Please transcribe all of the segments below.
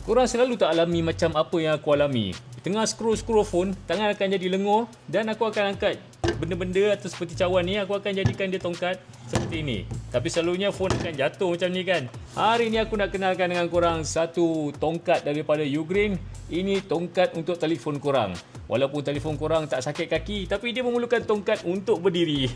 Korang selalu tak alami macam apa yang aku alami. Tengah scroll phone, tangan akan jadi lengur dan aku akan angkat benda-benda atau seperti cawan ni, aku akan jadikan dia tongkat seperti ini. Tapi selalunya phone akan jatuh macam ni kan. Hari ni aku nak kenalkan dengan korang satu tongkat daripada Ugreen. Ini tongkat untuk telefon korang. Walaupun telefon korang tak sakit kaki, tapi dia memerlukan tongkat untuk berdiri.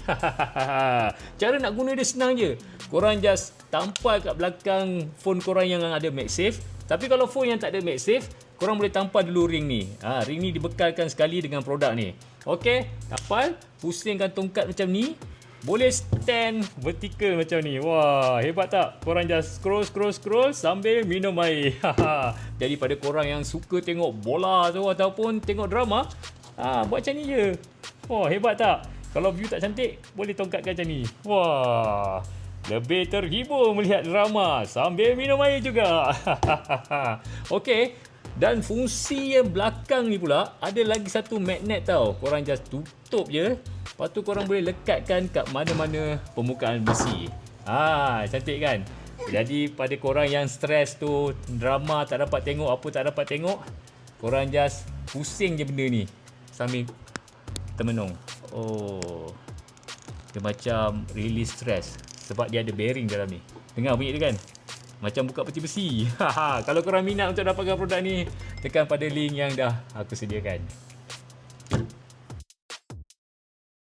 Cara nak guna dia senang je. Korang just tampal kat belakang phone korang yang ada MagSafe. Tapi kalau phone yang tak ada MagSafe, korang boleh tampal dulu ring ni. Ring ni dibekalkan sekali dengan produk ni. Okey, tampal, pusingkan tongkat macam ni. Boleh stand vertical macam ni. Wah, hebat tak? Korang just scroll sambil minum air. Jadi pada korang yang suka tengok bola tu ataupun tengok drama, buat macam ni je. Wah, hebat tak? Kalau view tak cantik, boleh tongkatkan macam ni. Wah, lebih terhibur melihat drama sambil minum air juga. Okey, dan fungsi yang belakang ni pula ada lagi satu magnet tau. Korang just tutup je. Lepas tu korang boleh lekatkan kat mana-mana permukaan besi. Cantik kan? Jadi pada korang yang stres tu, drama tak dapat tengok, apa tak dapat tengok, korang just pusing je benda ni sambil termenung. Oh, dia macam release stress sebab dia ada bearing dalam ni. Dengar bunyi dia kan? Macam buka peti besi. Kalau korang minat untuk dapatkan produk ni, tekan pada link yang dah aku sediakan.